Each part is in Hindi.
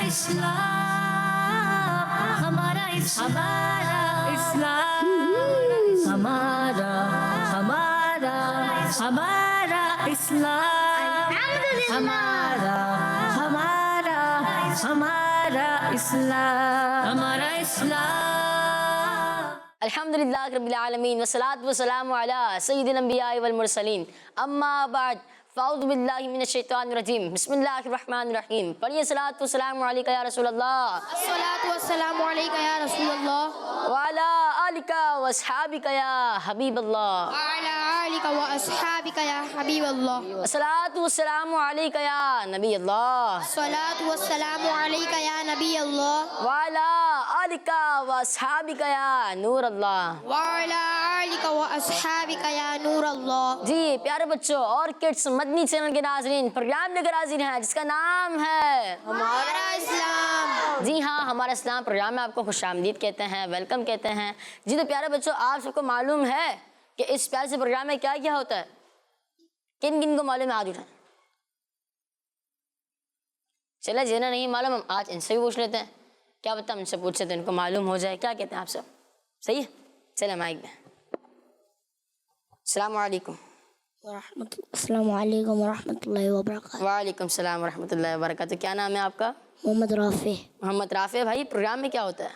इस्लाम, हमारा इस्लाम, हमारा हमारा हमारा इस्लाम, हमारा हमारा हमारा इस्लाम, हमारा इस्लाम। अल्हम्दुलिल्लाह रब्बिल आलमीन वस्सलातु वस्सलामु अला सय्यिदिल अंबिया वल मुरसलीन अम्मा बाद फ़अऊज़ु बिल्लाहि मिनश शैतानिर रजीम बिस्मिल्लाहिर रहमानिर रहीम। पढ़िए सलातु वस्सलामु अलैका या रसूलल्लाह, अस्सलातु वस्सलामु अलैका या रसूलल्लाह व अला आलिका व अस्हाबिका या हबीबल्लाह, व अला आलिका व अस्हाबिका या हबीबल्लाह। अस्सलातु वस्सलामु अलैका या नबी अल्लाह, अस्सलातु वस्सलामु अलैका या नबी अल्लाह व अला आलिका व अस्हाबिका या नूर अल्लाह। व अला आलिका व अस्हाबिका या नूर अल्लाह। जी प्यारे बच्चों और किड्स, मदनी चैनल के नाज़रीन, प्रोग्राम लेकर हाजिर हैं जिसका नाम है हमारा इस्लाम। जी हाँ, हमारा इस्लाम प्रोग्राम में आपको खुशामदीद कहते हैं, वेलकम कहते हैं। जी तो प्यारे बच्चों, आप सबको मालूम है कि इस प्यारे से प्रोग्राम में क्या क्या होता है? किन किन को मालूम है? हाथ उठाएं। चले जिन्हें नहीं मालूम हम आज इनसे भी पूछ लेते हैं, क्या पता हम इनसे पूछते तो इनको मालूम हो जाए। क्या कहते हैं आप सब? सही है, चले माइक में। अस्सलाम वालेकुम। अस्सलामु अलैकुम व रहमतुल्लाहि व बरकातहू। वालेकुम सलाम रहमतुल्लाहि व बरकातहू। क्या नाम है आपका? मोहम्मद राफी। मोहम्मद राफे भाई, प्रोग्राम में क्या होता है?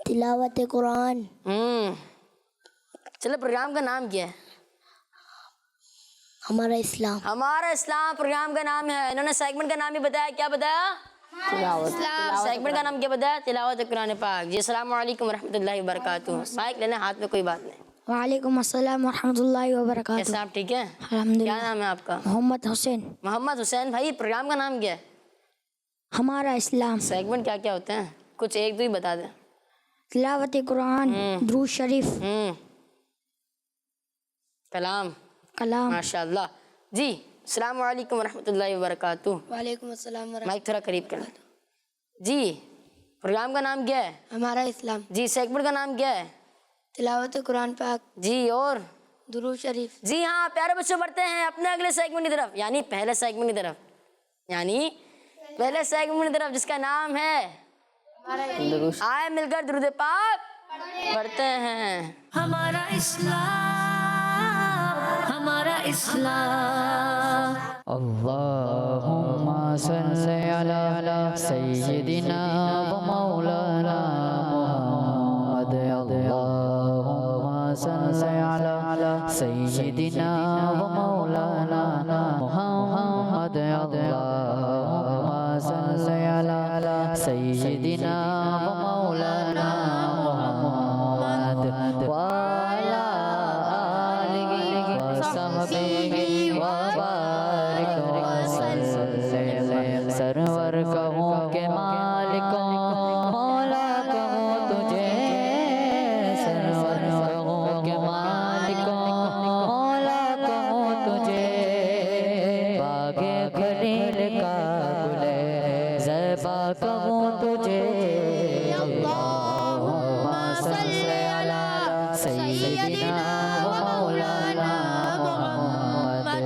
तिलावत कुरान। चलो, प्रोग्राम का नाम क्या है? हमारा इस्लाम। हमारा इस्लाम प्रोग्राम का नाम है। इन्होंने सेगमेंट का नाम भी बताया। क्या बताया? सेगमेंट का नाम क्या बताया? तिलावत कुरान पाक। जी अस्सलाम वालेकुम रहमतुल्लाहि व बरकातहू। माइक लेना हाथ में, कोई बात नहीं। वालेकुम अस्सलाम व रहमतुल्लाहि व बरकातहू। कैसे आप? ठीक है, अल्हम्दुलिल्लाह। क्या नाम है आपका? मोहम्मद हुसैन। मोहम्मद हुसैन भाई, प्रोग्राम का नाम क्या है? हमारा इस्लाम। सेगमेंट क्या क्या होते हैं? कुछ एक दो ही बता दें। तिलावत कुरान, दुरूद शरीफ, कलाम। कलाम। माशाअल्लाह। जी अस्सलाम वालेकुम रहमतुल्लाहि व बरकातहू। वालेकुम अस्सलाम व माइक थोड़ा करीब करना। जी प्रोग्राम का नाम क्या है? हमारा इस्लाम। जी सेगमेंट का नाम क्या है? तिलावत कुरान पाक, जी और दुरूद शरीफ। जी हाँ प्यारे बच्चों, बढ़ते हैं अपने अगले सेगमेंट की तरफ, यानी पहले सेगमेंट की तरफ, जिसका नाम है आए मिलकर दुरूद पाक पढ़ते हैं। हमारा इस्लाम, हमारा इस्लाम। अल्लाहुम्मा सल्लि अला सय्यिदिना व मौलाना मुहम्मद। अल्लाहुम्मा सल्लि अला सय्यिदिना व मौलाना मुहम्मद। अल्लाहुम्मा सल्लि अला सय्यिदिना व मौलाना मुहम्मद व अला आलिहि व सहबिहि व बारिक वसल्लम। सरवर कहूँ के मालिकों मौला कहूँ तुझे, सरवर कहूँ के मालिकों मौला कहूँ तुझे। बागे खलील का गुले ज़ैबा कहूँ तुझे। अल्लाहुम्मा सल्लि अला सय्यिदिना व मौलाना मुहम्मद।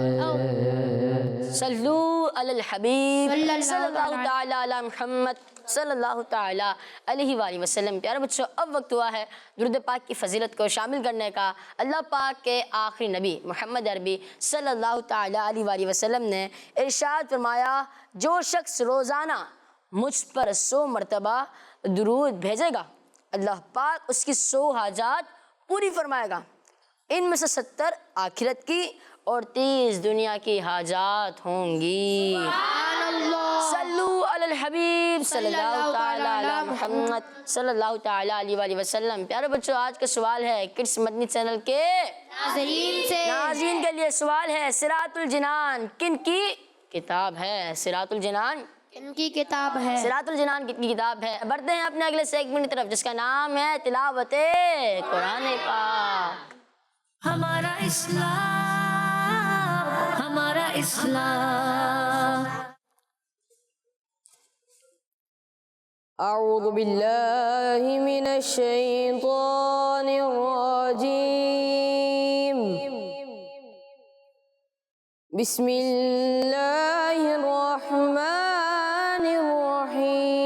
सल्लू अलल हबीब सल्लल्लाहु ताला अला मुहम्मद सल्लल्लाहु ताला अलैहि वसल्लम। प्यारे बच्चों, अब वक्त हुआ है दुरूद पाक की फजीलत को शामिल करने का। अल्लाह पाक के आखिरी नबी मोहम्मद अरबी सल्लल्लाहु ताला अलैहि वसल्लम ने इरशाद फरमाया, जो शख्स रोज़ाना मुझ पर 100 मरतबा दुरूद भेजेगा, अल्लाह पाक उसकी 100 हाजात पूरी फरमाएगा। इनमें से 70 आखिरत की और 30 दुनिया की हाजात होंगी। सल्लू अलल हबीब सल्लल्लाहु ताला अला मुहम्मद सल्लल्लाहु ताला अलैहि वसल्लम। प्यारे बच्चों, आज का सवाल है किड्स मदनी चैनल के नाज़रीन के लिए। सवाल है, सिरातुल जिनान किन की किताब है? सिरातुल जिनान इनकी किताब है। सिरातुल जिनान कितनी किताब है? बढ़ते हैं अपने अगले सेगमेंट की तरफ, जिसका नाम है तिलावते कुरान पाक। हमारा इस्लाम, हमारा इस्लाम। अऊज़ु बिल्लाहि मिनश शैतानिर रजीम। बिस्मिल्लाहिर रहमानिर रहीम।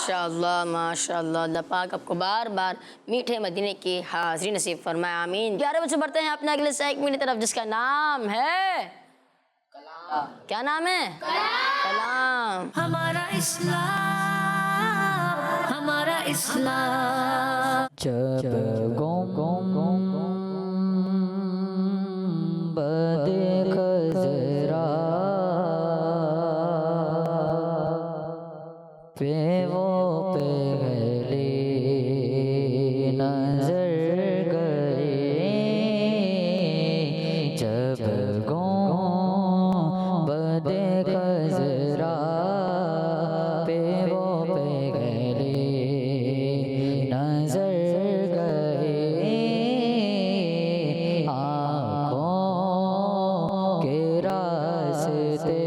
माशाअल्लाह माशाअल्लाह। अल्लाह पाक आपको बार बार मीठे मदीने की हाज़िरी नसीब फरमाए, आमीन। प्यारे बच्चों, बढ़ते हैं अपने अगले सेगमेंट की तरफ जिसका नाम है कलाम। क्या नाम है? कलाम। हमारा इस्लाम जब गुंबद खज़रा पे वो पहले नजर गए, जब गुंबद खज़रा पे वो पहले नजर गए, आँखों के रास्ते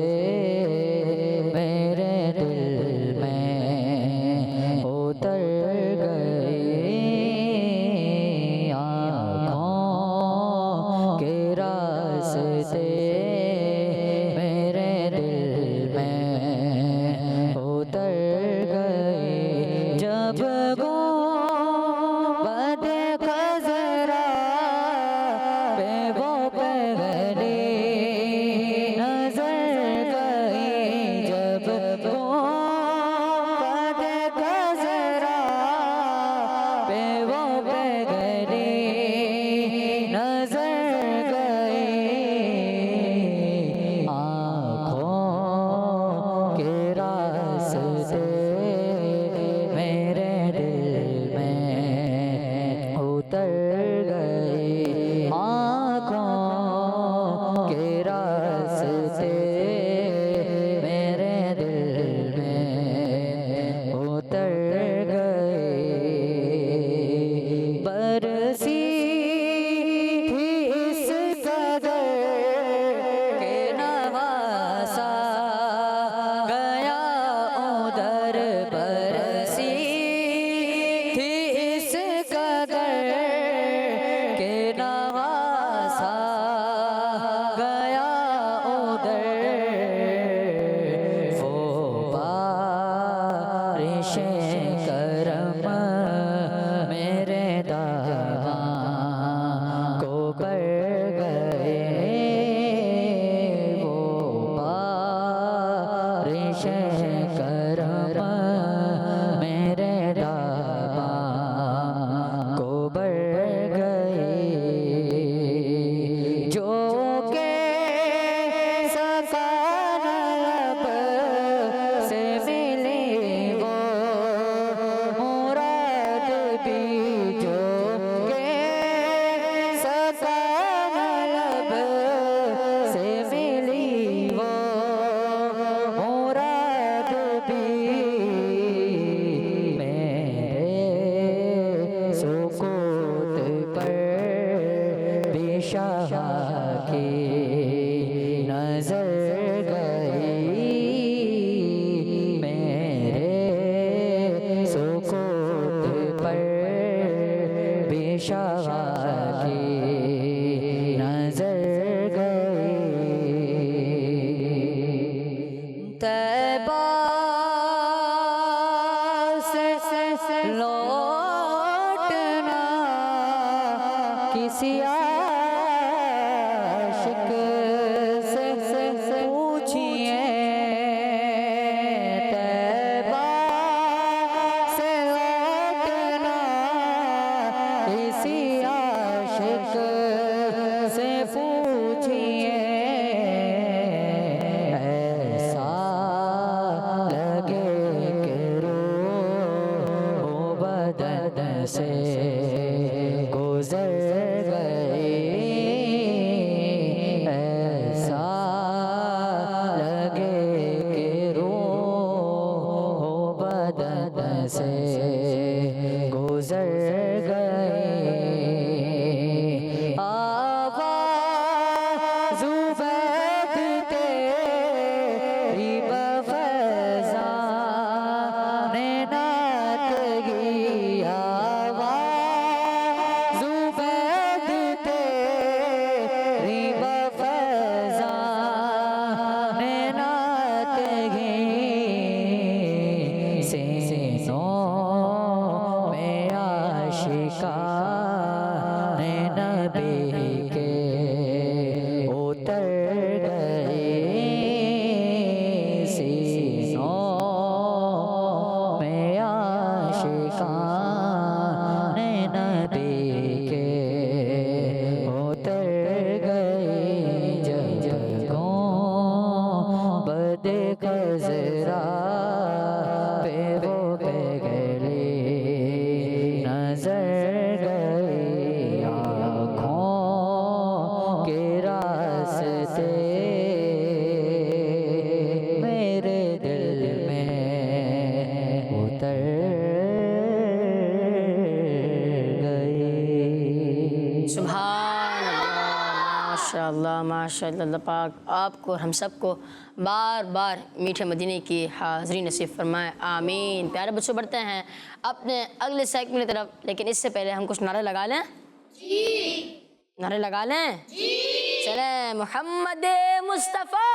मेरे दिल में उतर गए, आँखों के रास्ते मेरे दिल में उतर गए, जब गुंबद खज़रा पे वो पहले नजर गए, जब गुंबद खज़रा पे वो पहले नजर गए, आँखों के रास्ते मेरे दिल में उतर गए, आँखों के रास्ते मेरे दिल में उतर गए, बरसी थी इस कदर के नवासा गया उधर, बरसी थी इस कदर के नवासा गया उधर, वो बारिशें करम मेरे दामां को पर गए, वो बारिशें करम मेरे दामां को बर गए, जो के सका शाह की नजर गई मेरे सुकूत पर बेशाह की नजर गई। तैबा से लौटना किसी आशिक से पूछिए। तैबा से लौटना किसी आशिक से पूछिए। ऐसा लगे कि रूह बदन से गुजर गई। ऐसा लगे कि रूह बदन से गुजर गई। आवाज़ उबैद तेरी बफ़ज़ाने नात की। आवाज़ उबैद तेरी बफ़ज़ाने नात की। सीनों में आशिकाने नबी के उतर गए। सीनों में आशिकाने नबी के उतर गए। जब गुंबद खज़रा पे वो पिघली नजर गई। आँखों के रास्ते मेरे दिल में उतर गई। सुभान अल्लाह, माशाअल्लाह माशाअल्लाह। अल्लाह पाक आपको और हम सबको बार बार मीठे मदीने की हाज़री नसीब फरमाए, आमीन। प्यारे बच्चों, बढ़ते हैं अपने अगले सेगमेंट की तरफ, लेकिन इससे पहले हम कुछ नारे लगा लें। नारे लगा लें। चले। मोहम्मद मुस्तफ़ा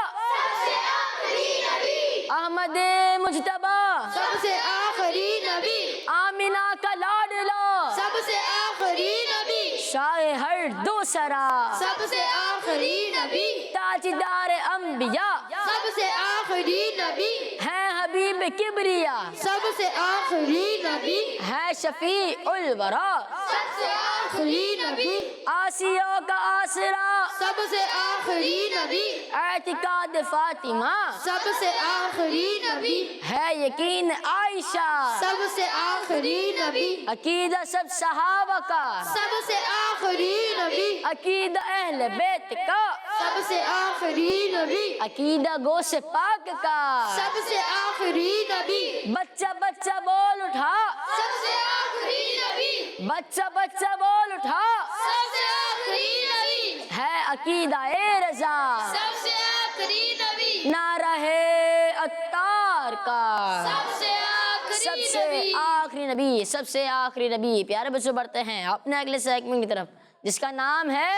अहमद मुजतबा सबसे आखिरी नबी, आमिना का लाडला सबसे आखिरी नबी, शाह हर दूसरा सबसे आखिरी नबी, ताजदार अंबिया सबसे आखिरी नबी, है हबीब किबरिया सबसे आखिरी नबी, है शफी उल वरा सबसे आखिरी नबी, आसिया का आसरा सबसे आखिरी नबी, एतिकाद फातिमा सबसे आखिरी नबी, है यकीन आयशा सबसे आखिरी नबी, अकीदा सब सहाबा का सबसे आखिरी नबी, अकीदा अहले बैत का सबसे आखिरी नबी, अकीदा गोश पाक का सबसे आखिरी नबी, बच्चा बच्चा बोल उठा सबसे आखिरी नबी, बच्चा बच्चा बोल उठा सबसे आखिरी नबी, है अकीदा ए रजा सबसे आखिरी नबी, नारा है अत्तार का सबसे आखिरी सबसे नबी, आखिरी नबी सबसे आखिरी नबी। प्यारे बच्चों, बढ़ते हैं अपने अगले सेगमेंट की तरफ, जिसका नाम है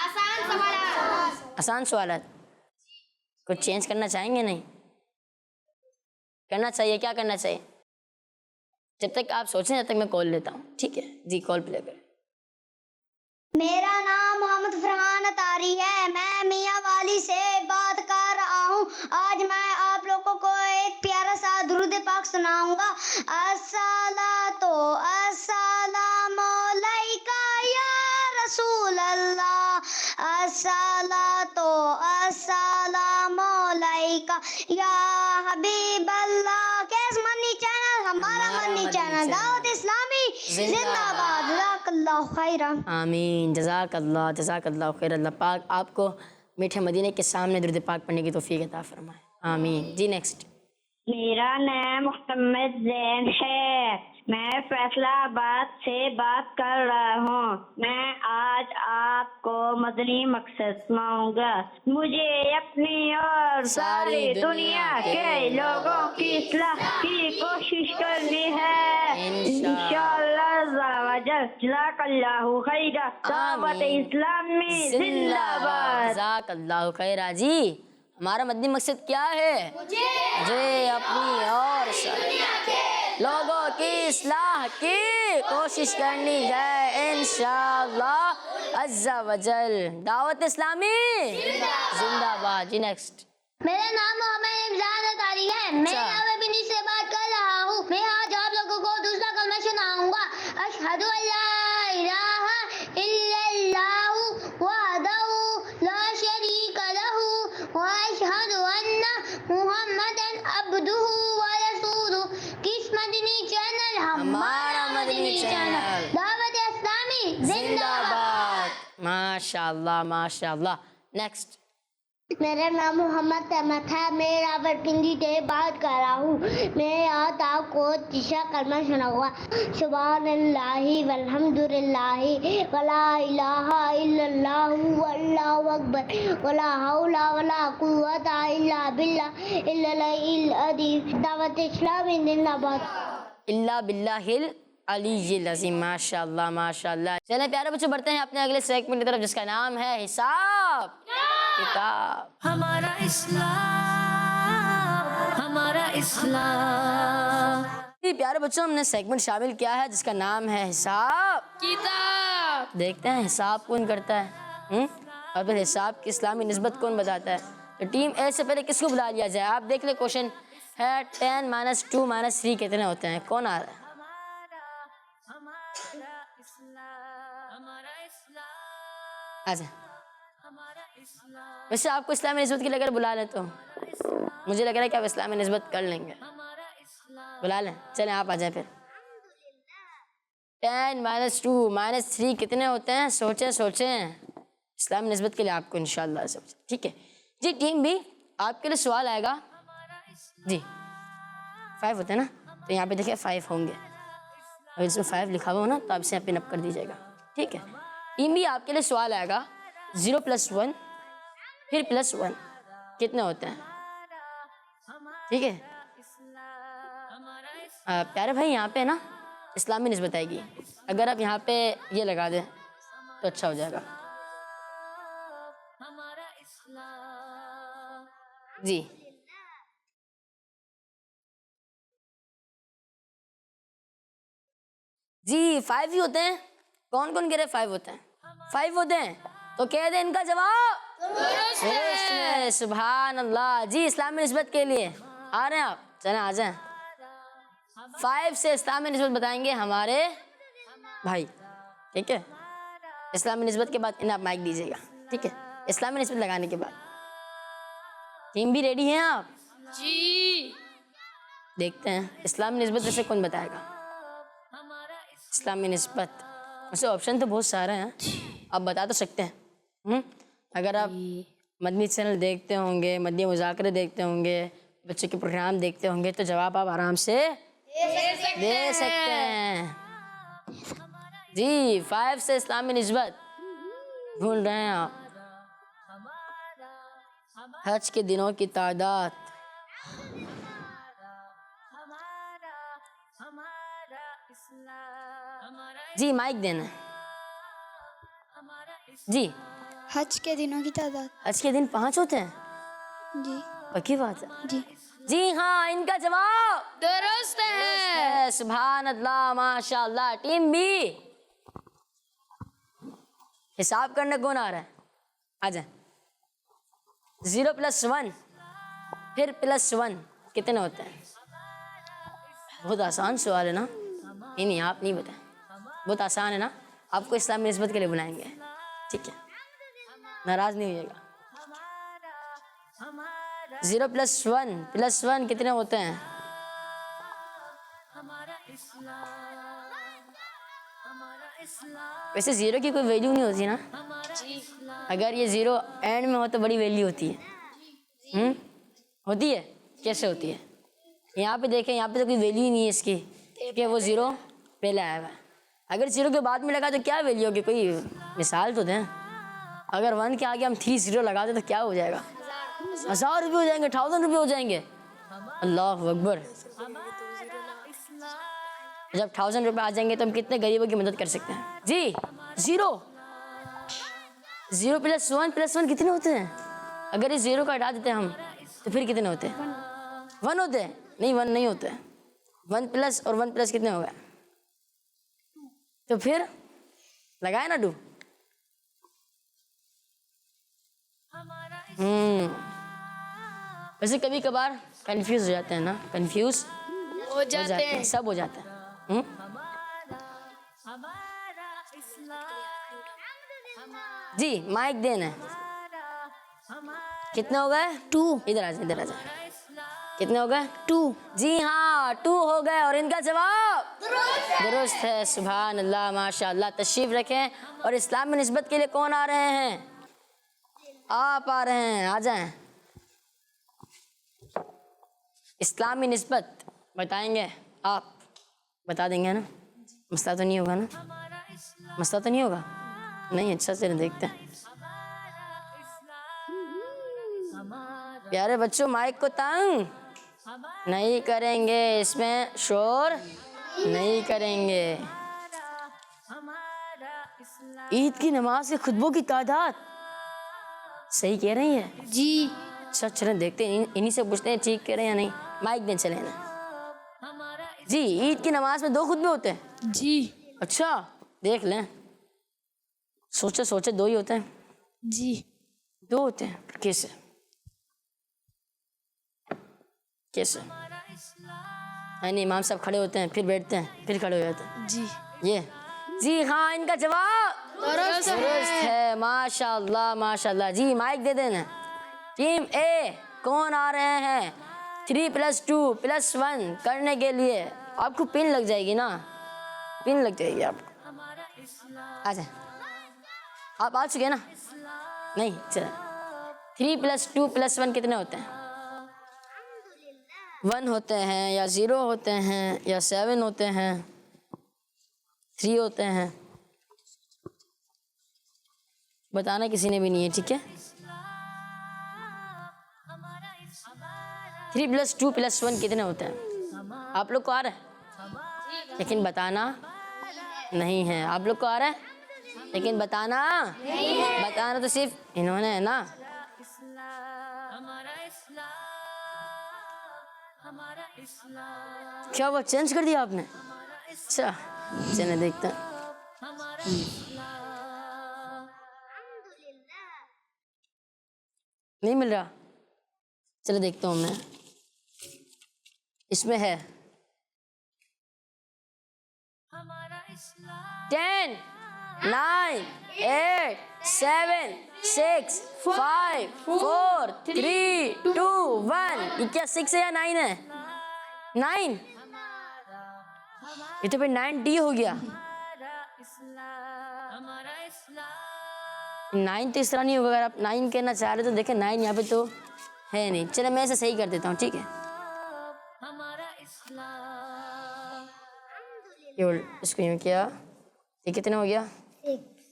आसान सवाल। आसान सवाल। कुछ चेंज करना चाहेंगे? नहीं करना चाहिए। क्या करना चाहिए? जब तक आप सोचें तब तक मैं कॉल लेता हूँ। ठीक है जी, कॉल प्ले करें। मेरा नाम मोहम्मद फरहान अतारी है। मैं मियाँ वाली से बात कर रहा हूँ। आज मैं आप लोगों को एक प्यारा सा दुरूद पाक सुनाऊंगा। अस्सलातो अस्सलामु अलैका या रसूल अल्लाह, अस्सलातो अस्सलामु अलैका या हबीब अल्लाह। कैस मनी चैनल, हमारा मनी चैनल दावत इस्लामी जिंदाबाद। जज़ाकल्लाहु खैरन। आमीन। जज़ाकल्लाह खैर। अल्लाह पाक आपको मीठे मदीने के सामने दुरूद पाक पढ़ने की तौफीक अता फरमाए, आमीन। जी नेक्स्ट। मेरा नाम मोहम्मद जैन है। मैं फैसलाबाद से बात कर रहा हूँ। मैं आज आपको मदनी मकसद सुनाऊंगा। मुझे अपनी और सारी दुनिया के लोगों की इस्लाह की कोशिश करनी है। इंशाअल्लाह जज़ाकल्लाहु खैरा। दावत इस्लामी जिंदाबाद। जज़ाकल्लाहु खैरा जी। हमारा मदनी मकसद क्या है? मुझे अपनी और लोगों की इस्लाह की कोशिश करनी है इंशाअल्लाह अज़्ज़ा वजल। दावत इस्लामी जिंदाबाद जी। नेक्स्ट। मेरा नाम मोहम्मद इमरान अतारी है। मैं यहाँ बिनी से बात कर रहा हूँ। मैं आज आप लोगों को दूसरा कलमा सुनाऊंगा। अशहदु अल्ला इलाहा इल्लल्लाहु वहदहु ला शरीका लहु व अशहदु अन्ना मुहम्मदन अब्दुहु व रसूलुहु। किस मदनी चैनल? हमारा मदनी चैनल। दावत इस्लामी जिंदाबाद। माशाअल्लाह माशाअल्लाह। नेक्स्ट। मेरा नाम मोहम्मद अहमद है। मैं रावलपिंडी से बात कर रहा हूँ। मैं आज आपको तीसरा कलमा सुनाऊंगा। सुभानअल्लाहि वल्हम्दुलिल्लाहि वला इलाहा इल्लल्लाहु वल्लाहु अकबर वला हौला वला कुव्वता इल्ला बिल्लाहिल अज़ीम। दावत इस्लामी जिंदाबाद। इल्ला बिल्लाहिल अलीय्यिल अज़ीम। माशाअल्लाह माशाअल्लाह। चलें प्यारे बच्चों, बढ़ते हैं अपने अगले सेगमेंट की तरफ जिसका नाम है हिसाब किताब। हमारा इस्लाम, हमारा इस्लाम। जी प्यारे बच्चों, हमने सेगमेंट शामिल किया है जिसका नाम है हिसाब किताब। देखते हैं हिसाब कौन करता है और फिर हिसाब की इस्लामी निस्बत कौन बताता है। तो टीम ए से पहले किसको बुला लिया जाए? आप देख ले, क्वेश्चन है 10 - 2 - 3 कितने होते हैं? कौन आ रहा है? अच्छा, वैसे आपको इस्लामी निस्बत के लिए अगर बुला लें तो मुझे लग रहा है कि आप इस्लामी निस्बत कर लेंगे। बुला लें, चलें आप आ जाए फिर। 10 - 2 - 3 कितने होते हैं? सोचें सोचें, इस्लामी निस्बत के लिए आपको इंशाअल्लाह सब ठीक है जी। टीम भी आपके लिए सवाल आएगा जी। 5 होते हैं ना, तो यहाँ पे देखिए 5 होंगे। अगर इसमें 5 लिखा हुआ हो ना तो आप इसे यहाँ पे नप कर दीजिएगा, ठीक है। टीम भी आपके लिए सवाल आएगा 0 + 1 फिर +1 कितने होते हैं? ठीक है प्यारे भाई, यहाँ पे ना इस्लामी निस्बत आएगी। अगर आप यहाँ पे ये लगा दें तो अच्छा हो जाएगा जी। जी 5 ही होते हैं। कौन कौन कह रहे 5 होते हैं? 5 होते हैं तो कह दे इनका जवाब दुरुस्त है। सुभान अल्लाह जी। इस्लामी निस्बत के लिए आ रहे हैं आप? चलें आ जाएं। 5 से इस्लामी निस्बत बताएंगे हमारे भाई, ठीक है। इस्लामी निस्बत के बाद इन्हें आप माइक दीजिएगा, ठीक है। इस्लामी निस्बत लगाने के बाद टीम भी रेडी हैं आप? जी। देखते हैं इस्लामी निस्बत वैसे कौन बताएगा। इस्लामी निस्बत वैसे ऑप्शन तो बहुत सारे हैं, आप बता तो सकते हैं। अगर आप मदनी चैनल देखते होंगे, मदनी मुज़ाकरे देखते होंगे, बच्चों के प्रोग्राम देखते होंगे तो जवाब आप आराम से दे सकते हैं जी। 5 से इस्लामी निस्बत ढूंढ रहे हैं आप। हज के दिनों की तादाद जी। माइक देना जी। हज के दिनों की तादाद? हज के दिन 5 होते हैं जी। पक्की बात है जी। जी हाँ, इनका जवाब दुरुस्त है। सुभान अल्लाह माशाअल्लाह। टीम बी हिसाब करने कौन आ रहा है? आ जाए। 0 + 1 फिर +1 कितने होते हैं? बहुत आसान सवाल है ना? नहीं आप नहीं बताएं, बहुत आसान है ना। आपको इस्लामी निस्बत के लिए बुलाएंगे, ठीक है, नाराज नहीं होइएगा। 0 + 1 कितने होते हैं? वैसे 0 की कोई वैल्यू नहीं होती ना। अगर ये 0 एंड में हो तो बड़ी वैल्यू होती है। होती है? कैसे होती है? यहाँ पे देखें, यहाँ पे तो कोई वैल्यू ही नहीं है इसकी कि वो ज़ीरो पहले आया हुआ है। अगर ज़ीरो के बाद में लगा तो क्या वैल्यू होगी, कोई मिसाल तो दें। अगर 1 के आगे हम 3 0 लगा दें तो क्या हो जाएगा? 1000 रुपये हो जाएंगे, 1000 रुपये हो जाएंगे। अल्लाह अकबर। जब 1000 रुपये आ जाएंगे तो हम कितने गरीबों की मदद कर सकते हैं जी? 0 + 1 + 1 कितने होते हैं? अगर इस 0 को हटा देते हैं हम तो फिर कितने होते हैं? 1 होते हैं? नहीं, 1 नहीं होते हैं। 1 प्लस और 1 प्लस कितने हो गए? तो फिर लगाए ना 2। वैसे कभी कभार कंफ्यूज हो जाते हैं ना, कंफ्यूज हो जाते हैं। सब हो जाता है। जी माइक देना है। कितने हो गए? 2 इधर आ जाए, इधर आ जाए। कितने हो गए? 2 जी हाँ, 2 हो गए और इनका जवाब दुरुस्त है। सुभान अल्लाह, माशाअल्लाह। तशरीफ रखें। और इस्लाम में निस्बत के लिए कौन आ रहे हैं? आप आ रहे हैं, आ जाएं। इस्लामी निस्बत बताएंगे आप? बता देंगे ना? मसला तो नहीं होगा ना? मसला तो नहीं होगा? नहीं, अच्छा से देखते हैं। प्यारे बच्चों, माइक को तंग नहीं करेंगे, इसमें शोर नहीं करेंगे। ईद की नमाज के खुतबों की तादाद सही कह रही है जी। अच्छा, चलें देखते हैं, इन्हीं से पूछते हैं ठीक कह रहे हैं या नहीं। माइक दें, चलें ना जी। ईद की नमाज में 2 खुतबे होते हैं जी। अच्छा, देख लें। सोचे सोचे 2 ही होते हैं जी। 2 होते हैं। कैसे कैसे? यानी इमाम साहब खड़े होते हैं, फिर बैठते हैं, फिर खड़े हो जाते हैं। जी। ये जी हाँ, इनका जवाब दुरुस्त है। माशाअल्लाह, माशाअल्लाह। जी माइक दे देना। टीम ए कौन आ रहे हैं? 3 + 2 + 1 करने के लिए आपको पिन लग जाएगी ना, पिन लग जाएगी आपको। अच्छा, आप आ चुके हैं ना? नहीं, चलो। 3 + 2 + 1 कितने होते हैं? 1 होते हैं या 0 होते हैं या 7 होते हैं, 3 होते हैं? बताना किसी ने भी नहीं है, ठीक है? 3 + 2 + 1 कितने होते हैं? आप लोग को आ रहा है लेकिन बताना नहीं है। आप लोग को आ रहा है लेकिन बताना नहीं है। बताना तो सिर्फ इन्होंने है ना। क्या वो चेंज कर दिया आपने? अच्छा, चलिए देखते हैं। नहीं मिल रहा? चलो देखता हूँ मैं। इसमें है 10 9 8 7 6 5 4 3 2 1। ये क्या 6 है या 9 है? 9। ये तो फिर 9D हो गया। 9 तो इस तरह नहीं होगा। अगर आप 9 कहना चाह रहे तो देखें 9 यहाँ पे तो है नहीं। चलो मैं इसे सही कर देता हूँ, ठीक है? इसको यूँ किया। ये कितने हो गया?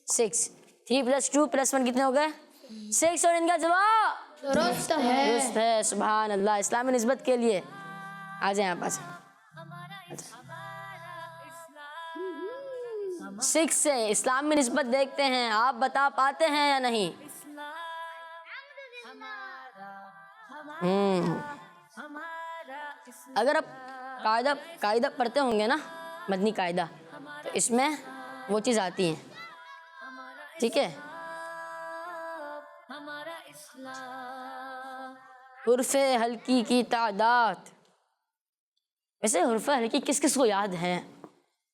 6। 3 + 2 + 1 कितने हो गए? 6। और इनका जवाब दुरुस्त है। दुरुस्त है। सुभान अल्लाह। इस्लामी निस्बत के लिए आ जाए आप। 6 से इस्लाम में निस्बत देखते हैं, आप बता पाते हैं या नहीं? अगर आप कायदा पढ़ते होंगे ना, मदनी कायदा, तो इसमें वो चीज़ आती है, ठीक है? हुर्फ़े हल्की की तादाद। वैसे हुर्फ़े हल्की किस किस को याद है?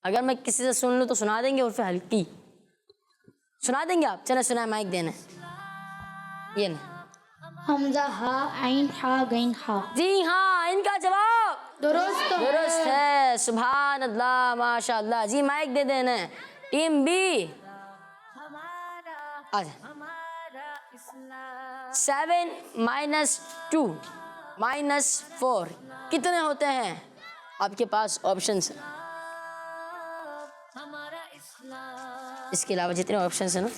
अगर मैं किसी से सुन लूँ तो सुना देंगे? हुर्फ़े हल्की सुना देंगे आप? चलो सुना, माइक देना। ये ना हमजा हा आइन हा गैन हा। जी हाँ, इनका जवाब दुरुस्त है। सुभान अल्लाह, माशाअल्लाह। जी माइक दे देना। टीम बी आजा। 7 - 2 -4 कितने होते हैं? आपके पास ऑप्शंस हैं। इसके अलावा जितने ऑप्शंस हैं ना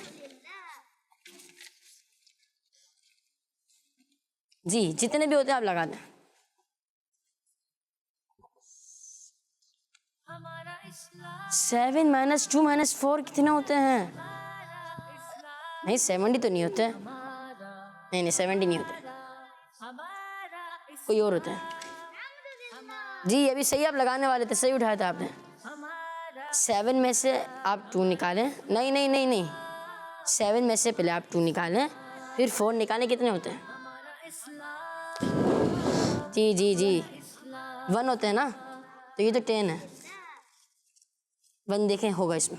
जी, जितने भी होते हैं आप लगा दें। सेवन -2 -4 कितने होते हैं? नहीं 70 तो नहीं होते। नहीं 70 नहीं होते, कोई और होता है। जी अभी सही आप लगाने वाले थे, सही उठाया था आपने। 7 में से आप 2 निकालें। नहीं 7 में से पहले आप 2 निकालें, फिर 4 निकालें। कितने होते हैं? जी 1 होते हैं ना, तो ये तो 10 है। 1 देखें होगा इसमें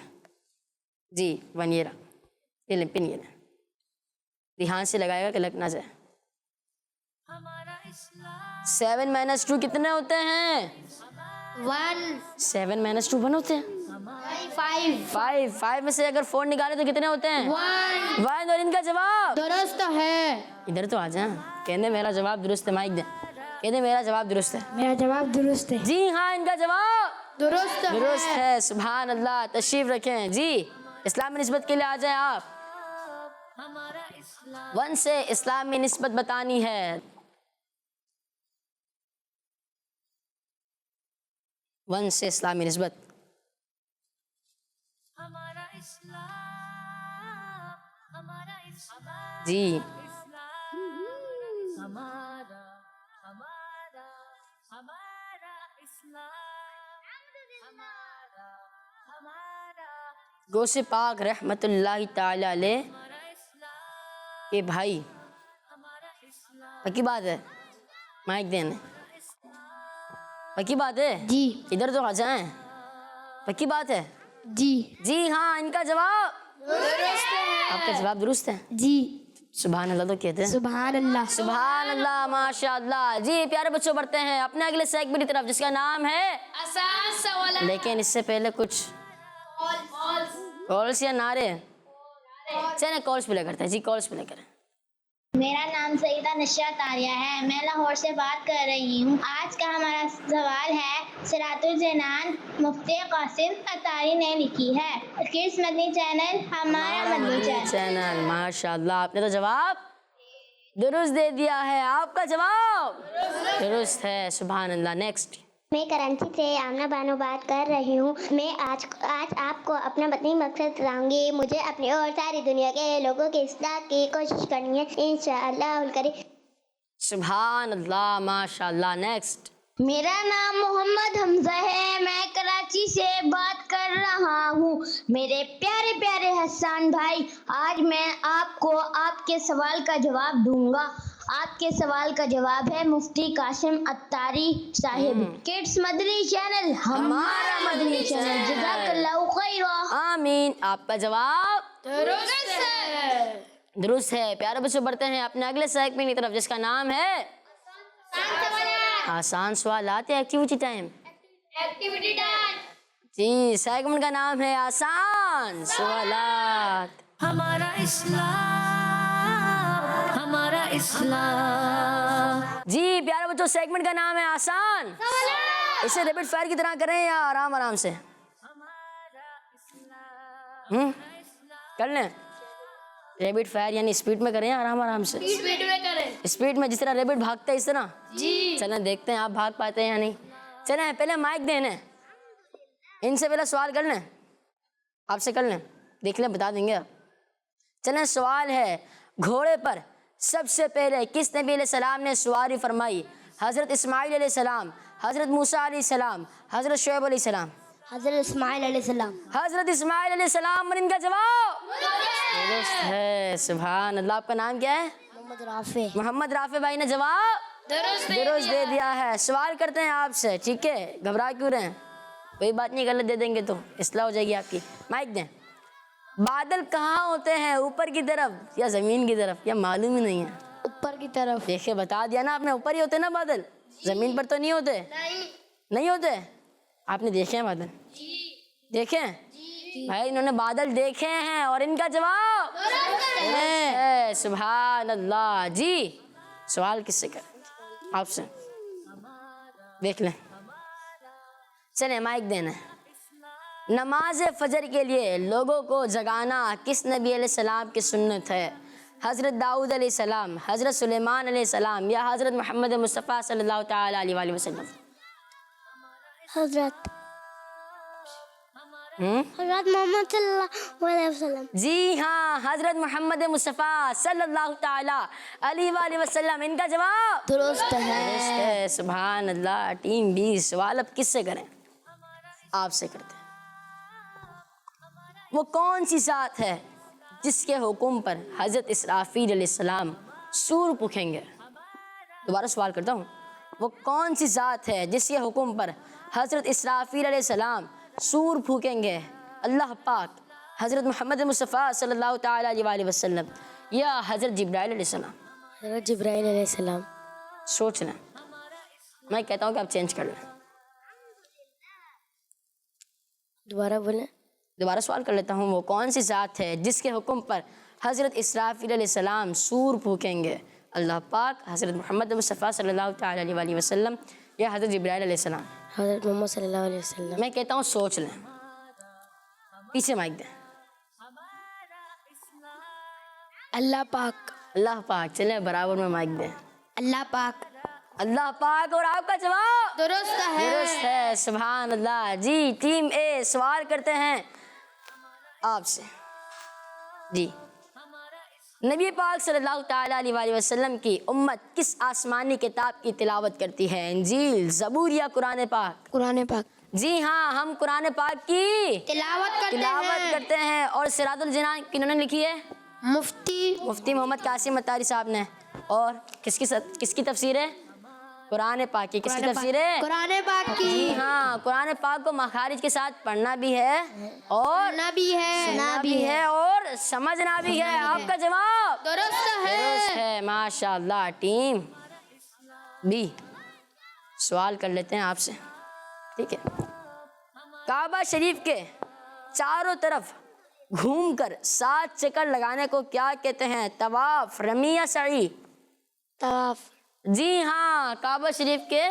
जी, 1 ये रहा। ये ले पिन, ये ले, ध्यान से लगाएगा कि लग ना जाए। 7 -2 कितने होते हैं? 1 7 -2 1 होते हैं। 5 में से अगर 4 निकाले तो कितने होते हैं? 1 और इनका जवाब दुरुस्त है। इधर तो आ जाए। कहने मेरा जवाब दुरुस्त है, माइक दे। कहने मेरा जवाब दुरुस्त है। मेरा जवाब दुरुस्त है। जी हाँ, इनका जवाब दुरुस्त दुरुस्त है। सुभान अल्लाह। तशरीफ रखें जी, इस्लाम में निस्बत के लिए आ जाए आप। 1 से इस्लाम में निस्बत बतानी है। 1 से इस्लाम में निस्बत। जी गौसे पाक रहमतुल्लाहि ताला अलैह के भाई, पक्की बात है, माइक देने, पक्की बात है जी इधर तो आ जाएं। पक्की बात है जी हाँ, इनका जवाब आपका जवाब दुरुस्त है। जी। सुभान अल्लाह तो कहते हैं। सुभान अल्लाह। सुभान अल्लाह, माशाअल्लाह। जी प्यारे बच्चों, बढ़ते हैं अपने अगले सेगमेंट की तरफ जिसका नाम है आसान सवाल। लेकिन इससे पहले कुछ कॉल्स या नारे। चलिए कॉल्स प्ले करते हैं जी, कॉल्स प्ले करें। मेरा नाम सईदा नशरत आर्या है, मैं लाहौर से बात कर रही हूँ। आज का हमारा सवाल है सिरातुल जनान मुफ्ती कासिम अतारी ने लिखी है। किस मदनी चैनल? हमारा मदनी चैनल। माशाअल्लाह, आपने तो जवाब दुरुस्त दे दिया है। आपका जवाब दुरुस्त है। सुभान अल्लाह। नेक्स्ट। मैं कराची से आमना बानो बात कर रही हूँ। मैं आज आपको अपना बतनी मकसद बताऊंगी। मुझे अपनी और सारी दुनिया के लोगों की इस्लाह की कोशिश करनी है, इंशाअल्लाह करीम। सुभान अल्लाह, माशाअल्लाह। नेक्स्ट। मेरा नाम मोहम्मद हमजा है, मैं कराची से बात कर रहा हूँ। मेरे प्यारे प्यारे हसन भाई, आज मैं आपको आपके सवाल का जवाब दूंगा। आपके सवाल का जवाब है मुफ्ती कासिम अत्तारी साहिब। किड्स मदनी चैनल, हमारा मदनी चैनल। जज़ाकल्लाहु खैरा। आमीन। आपका जवाब दुरुस्त है। दुरुस्त है। प्यारे बच्चों, बढ़ते हैं अपने अगले सेगमेंट की तरफ जिसका नाम है आसान सवालात या एक्टिविटी टाइम। Activity time. जी, सेगमेंट का नाम है आसान सवालात। हमारा इस्लाम। जी प्यारे बच्चों, सेगमेंट का नाम है आसान। इसे रैपिड फायर की तरह करें या आराम आराम से? कर लें। रैपिड फायर यानी स्पीड में करें या आराम आराम से? स्पीड में करें। स्पीड में, जिस तरह रैपिड भागता है इस तरह। जी। चलें देखते हैं आप भाग पाते हैं या नहीं। चलें पहले माइक देने, इनसे पहले सवाल कर लें, आपसे कर लें, देख लें बता देंगे आप। चलें, सवाल है घोड़े पर सबसे पहले किस नबी अलैहिस्सलाम ने सवारी फरमाई? हज़रत इस्माइल अलैहिस्सलाम, हज़रत मूसा अलैहिस्सलाम, हज़रत शुएब अलैहिस्सलाम? हज़रत इस्माइल अलैहिस्सलाम। हज़रत इस्माइल अलैहिस्सलाम। और इनका जवाब दुरुस्त है। सुभान अल्लाह। आपका नाम क्या है? मोहम्मद राफे। मोहम्मद राफे भाई ने जवाब दुरुस्त दुरुस्त दे दिया है। सवाल करते हैं आपसे, ठीक है? घबरा क्यों रहे हैं? कोई बात नहीं, गलत दे देंगे तो इस्लाह हो जाएगी आपकी। माइक दें। बादल कहाँ होते हैं, ऊपर की तरफ या जमीन की तरफ, या मालूम ही नहीं है? ऊपर की तरफ। देखिए बता दिया ना आपने, ऊपर ही होते ना बादल, जमीन पर तो नहीं होते। नहीं होते। आपने देखे हैं बादल? देखे भाई, इन्होंने बादल देखे हैं और इनका जवाब है। सुभान अल्लाह। जी सवाल किससे करें? आपसे देख लें। चले माइक देना। नमाज फजर के लिए लोगों को जगाना किस नबी अलैहिस्सलाम की सुन्नत है? हज़रत दाऊद अलैहिस्सलाम, हज़रत सुलेमान अलैहिस्सलाम या हज़रत मोहम्मद मुस्तफ़ा सल्लल्लाहु ताला अलैहि वसल्लम? हजरत हजरत मोहम्मद सल्लल्लाहु अलैहि वसल्लम। जी हाँ, हज़रत मोहम्मद मुस्तफ़ा सल्लल्लाहु ताला अलैहि वसल्लम। इनका जवाब दुरुस्त है। दुरुस्त है। सुभान अल्लाह। टीम 20 सवाल अब किससे करें? आपसे करते हैं। वो कौन सी ज़ात है जिसके हुक्म पर हज़रत इसराफील अलैहिस्सलाम सूर फूकेंगे? दोबारा सवाल करता हूँ। वो कौन सी ज़ात है जिसके हुक्म पर हज़रत इसराफील अलैहिस्सलाम सूर फूकेंगे? अल्लाह पाक, हज़रत मोहम्मद मुस्तफ़ा सल्लल्लाहु ताला अलैहि वसल्लम या हज़रत जिब्राइल अलैहिस्सलाम? हजरत जिब्राइल अलैहिस्सलाम। सोच लें। मैं कहता हूँ कि आप चेंज कर लें। दोबारा बोलें। दोबारा सवाल कर लेता हूँ। वो कौन सी ज़ात है जिसके हुक्म पर हज़रत इसराफील अलैहिस्सलाम सूर फूकेंगे? अल्लाह पाक, हज़रत मोहम्मद मुस्तफ़ा सल्लल्लाहु ताला अलैहि वसल्लम या हज़रत जिब्राइल अलैहिस्सलाम? हजरत मोहम्मद सल्लल्लाहु अलैहि वसल्लम। मैं कहता हूँ सोच लें। पीछे माइक दें। अल्लाह पाक। अल्लाह पाक। चले बराबर में माइक दें। अल्लाह पाक। अल्लाह पाक। और आपका जवाब दुरुस्त है। दुरुस्त है। सुभान अल्लाह। जी टीम ए सवाल करते हैं आपसे। जी, नबी पाक सल्लल्लाहु ताला अलैहि वसल्लम की उम्मत किस आसमानी किताब की तिलावत करती है? इंजील, ज़बूर या कुरान पाक? कुरान पाक। जी हाँ, हम कुरान पाक की तिलावत करते हैं। और सिरातुल जिनान किन्होंने लिखी है? मुफ्ती मोहम्मद कासिम अत्तारी साहब ने। और किसकी तफसीर है? कुरान पाक की। किसकी तफसीर है? कुरान पाक की। जी हाँ, कुरान पाक को मखारिज के साथ पढ़ना भी है और सुनना भी है और समझना भी है। आपका जवाब दुरुस्त दुरुस्त है। है। माशाअल्लाह। टीम बी सवाल कर लेते हैं आपसे, ठीक है? काबा शरीफ के चारों तरफ घूमकर 7 चक्कर लगाने को क्या कहते हैं? तवाफ, रमी या सई? तवाफ। जी हाँ, काबा शरीफ के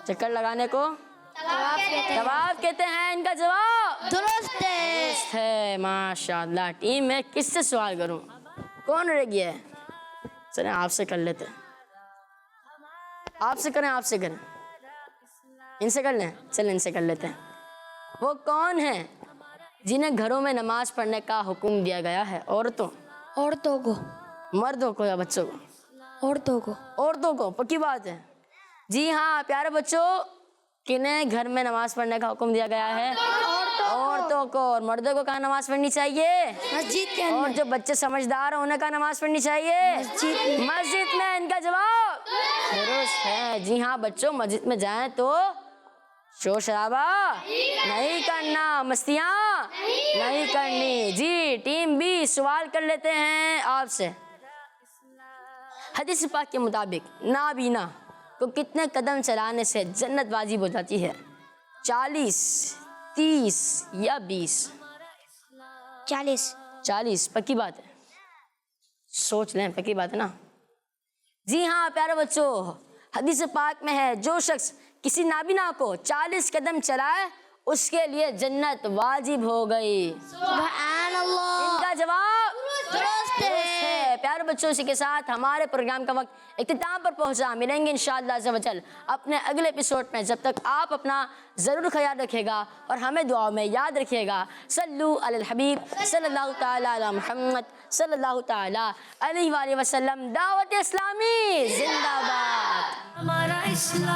चक्कर लगाने को तवाफ कहते हैं। इनका जवाब दुरुस्त है। दुरुस्त है। माशाअल्लाह। टीम में किससे सवाल करूं? कौन रह गया है? चलें आपसे कर लेते हैं। आपसे करें। इनसे कर लें। चलें इनसे कर लेते हैं। वो कौन है जिन्हें घरों में नमाज पढ़ने का हुक्म दिया गया है? औरतों को। मर्दों को या बच्चों को? औरतों को। पक्की बात है। जी हाँ प्यारे बच्चों, किन्हें घर में नमाज पढ़ने का हुक्म दिया गया है? औरतों को। और मर्दों को कहाँ नमाज पढ़नी चाहिए? मस्जिद के और जो बच्चे समझदार हैं उन्हें कहाँ नमाज पढ़नी चाहिए? मस्जिद में। इनका जवाब दुरुस्त है। जी हाँ बच्चों, मस्जिद में जाएं तो शोर शराबा नहीं करना, मस्तियाँ नहीं करनी। जी टीम बी सवाल कर लेते हैं आपसे। हदीस पाक के मुताबिक नाबीना को कितने कदम चलाने से जन्नत वाजिब हो जाती है? 40, 30 या 20? 40। पक्की बात है? सोच लें। पक्की बात है ना? जी हाँ प्यारे बच्चों, हदीस पाक में है जो शख्स किसी नाबीना को 40 कदम चलाए उसके लिए जन्नत वाजिब हो गई। सुभान अल्लाह। इनका जवाब दुरुस्त है। प्यारे बच्चों, इसी के साथ हमारे प्रोग्राम का वक्त इख्तिताम पर पहुंचा। मिलेंगे इंशाअल्लाह अज़्ज़ा वजल अपने अगले एपिसोड में। जब तक आप अपना ज़रूर ख्याल रखिएगा और हमें दुआ में याद रखिएगा। सल्लु अलल हबीब सल्लल्लाहु ताला अला मुहम्मद सल्लल्लाहु ताला अलैहि वसल्लम। दावत इस्लामी जिंदाबाद। हमारा इस्लाम,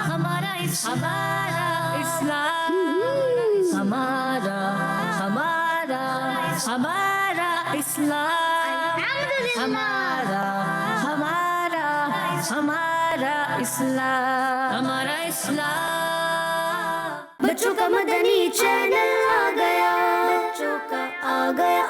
हमारा इस्लाम, हमारा इस्लाम, हमारा इस्लाम। बच्चों का मदनी चैनल आ गया, बच्चों का आ गया